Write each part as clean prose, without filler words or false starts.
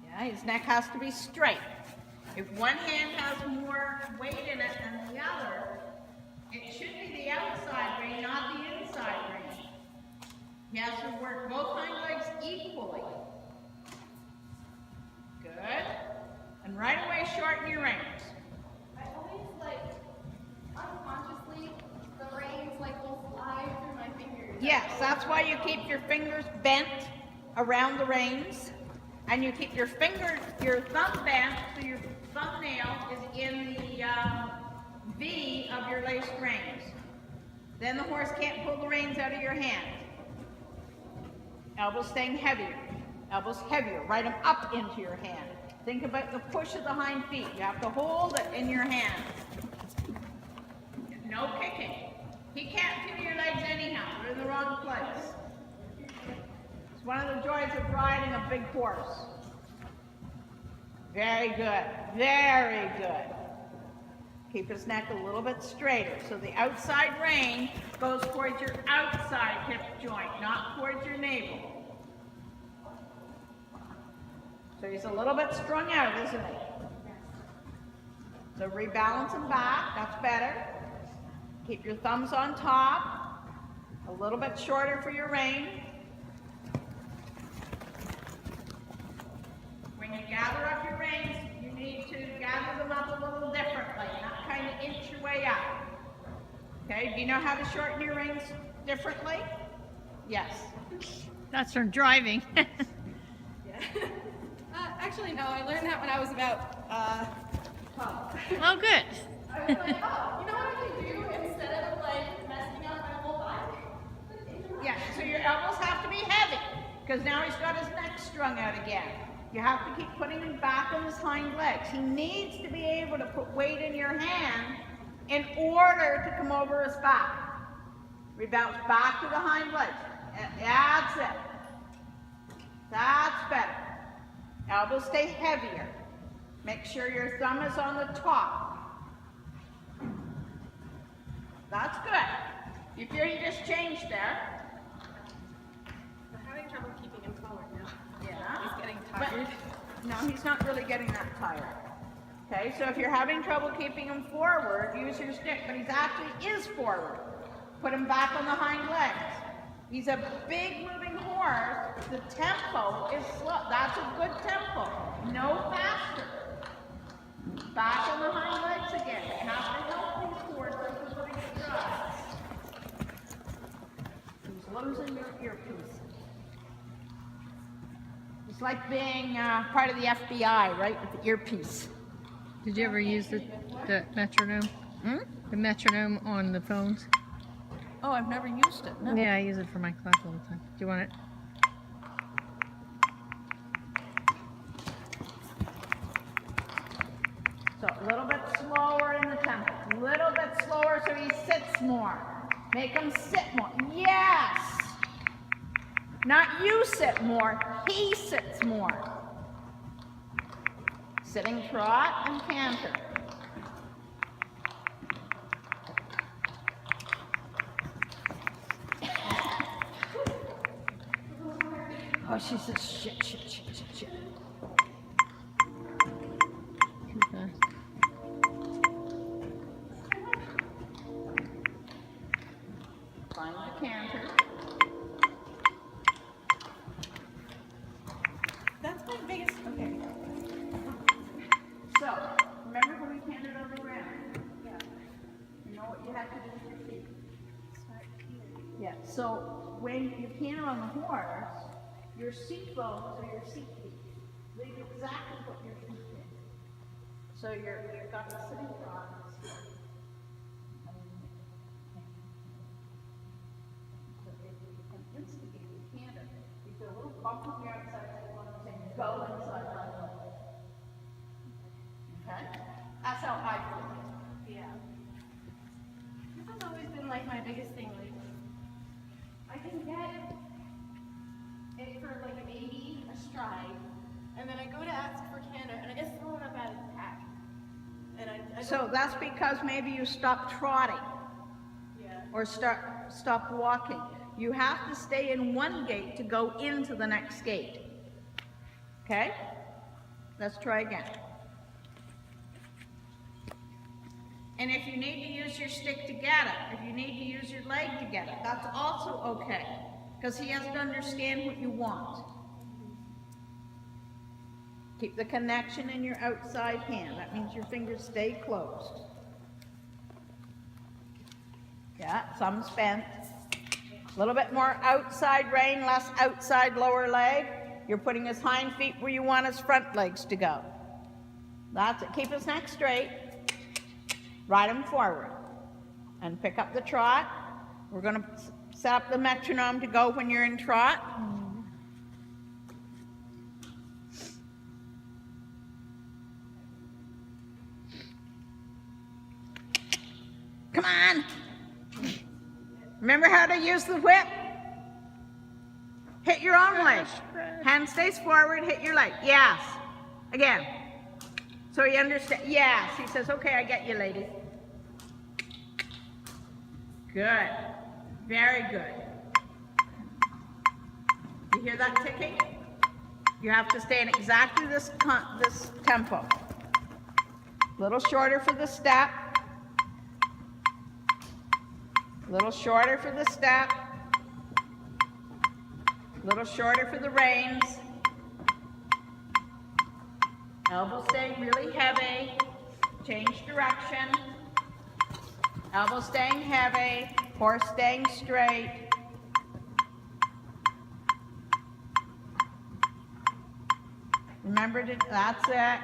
Yeah, his neck has to be straight. If one hand has more weight in it than the other, it should be the outside rein, not the inside rein. He has to work both hind legs equally. Good. And right away, shorten your reins. I always unconsciously, the reins will slide through my fingers. Yes, that's why you keep your fingers bent around the reins, and you keep your thumb bent so your thumbnail is in the V of your laced reins. Then the horse can't pull the reins out of your hand. Elbows staying heavier. Elbows heavier. Ride them up into your hand. Think about the push of the hind feet. You have to hold it in your hand. No kicking. He can't feel your legs anyhow. They're in the wrong place. It's one of the joys of riding a big horse. Very good. Very good. Keep his neck a little bit straighter. So the outside rein goes towards your outside hip joint, not towards your navel. So he's a little bit strung out, isn't he? So rebalance him back. That's better. Keep your thumbs on top. A little bit shorter for your rein. When you gather up your reins, you need to gather them up a little differently, not kind of inch your way up. Okay, do you know how to shorten your reins differently? Yes. That's from driving. Yeah. Actually, no, I learned that when I was about 12. Oh, good. I was like, oh, you know what I can do instead of messing up my whole body? Yeah, so your elbows have to be heavy, because now he's got his neck strung out again. You have to keep putting him back on his hind legs. He needs to be able to put weight in your hand in order to come over his back. Rebounce back to the hind legs. That's it. That's better. Elbows stay heavier. Make sure your thumb is on the top. That's good. You feel you just changed there. I'm having trouble keeping him forward now. Yeah. He's getting tired. But, no, he's not really getting that tired. Okay, so if you're having trouble keeping him forward, use your stick, but he's actually is forward. Put him back on the hind legs. He's a big moving horse. The tempo is slow. That's a good tempo. No faster. Back on the hind legs again. You have to help these horses with putting it dry. He's losing your earpiece. It's like being part of the FBI, right, with the earpiece. Did you ever use the metronome? Hmm? The metronome on the phones? Oh, I've never used it. No. Yeah, I use it for my class all the time. Do you want it? So a little bit slower in the tempo. A little bit slower so he sits more. Make him sit more. Yes! Not you sit more, he sits more. Sitting trot and canter. Oh, she says shit, shit, shit, shit, shit. Too fast. Find the canter. That's my biggest. Okay. So, remember when we cantered on the ground? Yeah. You know what you have to do with your feet? Start here. Yeah. So, when you canter on the horse, your seat bones are your seat feet. Leave exactly what your feet did. So you've got the sitting trot. So if you can instigate the canter, you feel a little bump on your outside leg, one saying go inside my leg. Okay? That's how I feel it. Yeah. This has always been my biggest thing. I can get it for an 80 a stride, and then I go to ask for canter, and I get thrown up out of the pack. And I So that's because maybe you stopped trotting yeah. or stop walking. You have to stay in one gait to go into the next gait. Okay? Let's try again. And if you need to use your stick to get it, if you need to use your leg to get it, that's also okay. Because he has to understand what you want. Keep the connection in your outside hand. That means your fingers stay closed. Yeah, thumbs bent. A little bit more outside rein, less outside lower leg. You're putting his hind feet where you want his front legs to go. That's it. Keep his neck straight. Ride him forward. And pick up the trot. We're going to set up the metronome to go when you're in trot. Come on. Remember how to use the whip? Hit your own leg. Hand stays forward, hit your leg. Yes. Again. So he understands. Yes. He says, okay, I get you, lady. Good. Very good. You hear that ticking? You have to stay in exactly this tempo. A little shorter for the step. A little shorter for the step. A little shorter for the reins. Elbow staying really heavy. Change direction. Elbow staying heavy. Horse staying straight. Remember to, that's it.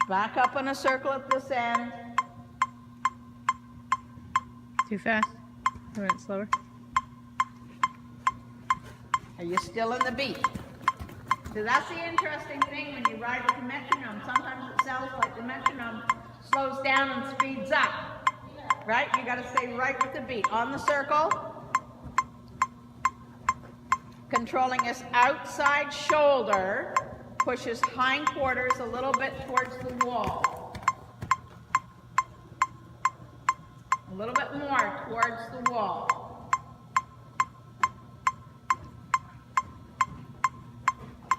Back up in a circle at this end. Too fast? You want it slower? Are you still in the beat? So that's the interesting thing when you ride with the metronome. Sometimes it sounds like the metronome slows down and speeds up. Right? You got to stay right with the beat. On the circle. Controlling his outside shoulder. Push his hindquarters a little bit towards the wall. A little bit more towards the wall.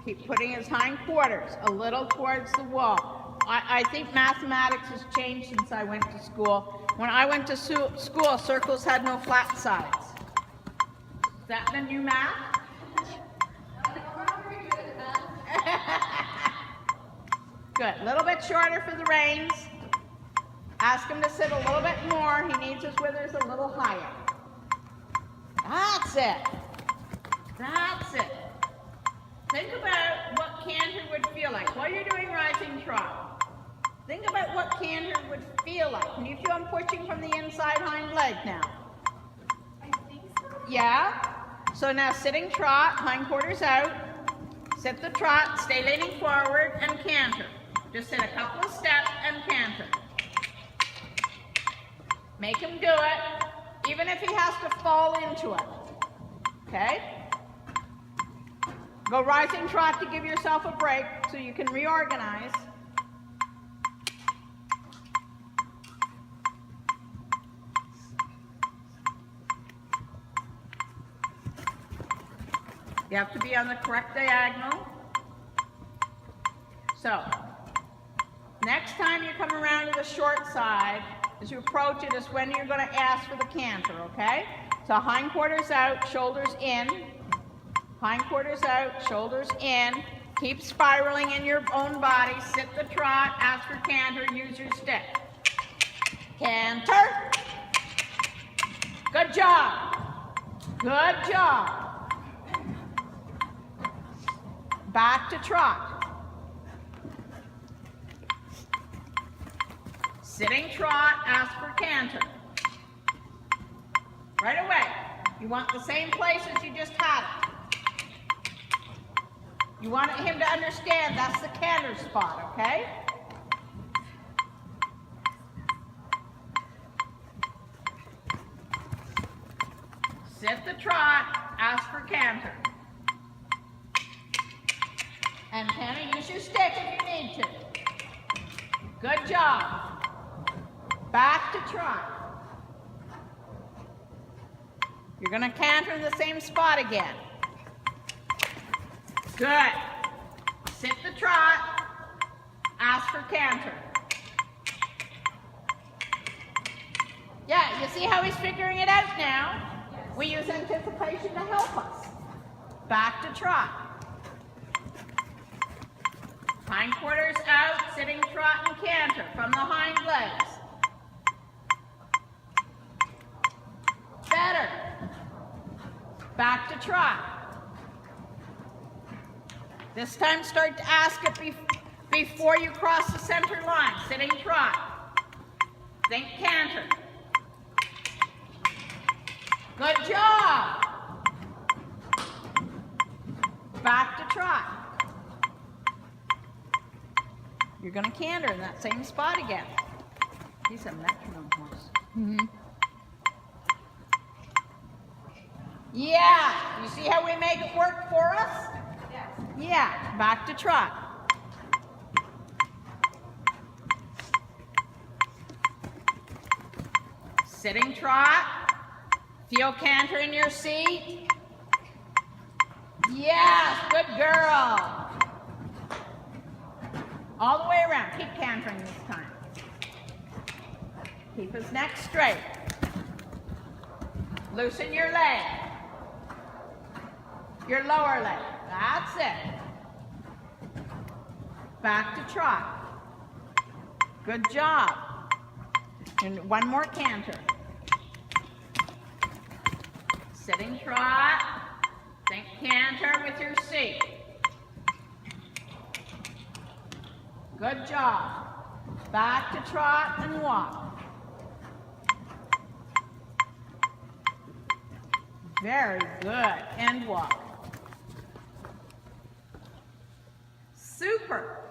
Keep putting his hindquarters a little towards the wall. I think mathematics has changed since I went to school. When I went to school, circles had no flat sides. Is that the new math? Good. A little bit shorter for the reins. Ask him to sit a little bit more. He needs his withers a little higher. That's it. That's it. Think about what canter would feel like while you're doing rising trot. Think about what canter would feel like. Can you feel him pushing from the inside hind leg now? I think so. Yeah? So now sitting trot, hindquarters out. Sit the trot, stay leaning forward, and canter. Just sit a couple of steps and canter. Make him do it, even if he has to fall into it. Okay? Go rising trot to give yourself a break so you can reorganize. You have to be on the correct diagonal. So, next time you come around to the short side, as you approach it is when you're going to ask for the canter, okay? So hindquarters out, shoulders in. Hindquarters out, shoulders in. Keep spiraling in your own body. Sit the trot, ask for canter, use your stick. Canter. Good job. Good job. Back to trot. Sitting trot, ask for canter. Right away. You want the same place as you just had it. You want him to understand that's the canter spot, okay? Sit the trot, ask for canter. And Penny, use your stick if you need to. Good job. Back to trot. You're going to canter in the same spot again. Good. Sit the trot. Ask for canter. Yeah, you see how he's figuring it out now? Yes. We use anticipation to help us. Back to trot. Hindquarters out, sitting trot and canter from the hind legs. Better. Back to trot. This time start to ask it before you cross the center line. Sitting trot. Think canter. Good job. Back to trot. You're going to canter in that same spot again. He's a metronome horse. Mm-hmm. Yeah. You see how we make it work for us? Yes. Yeah. Back to trot. Sitting trot. Feel canter in your seat. Yes, good girl. All the way around. Keep cantering this time. Keep his neck straight. Loosen your leg. Your lower leg. That's it. Back to trot. Good job. And one more canter. Sitting trot. Think canter with your seat. Good job. Back to trot and walk. Very good. And walk. Super.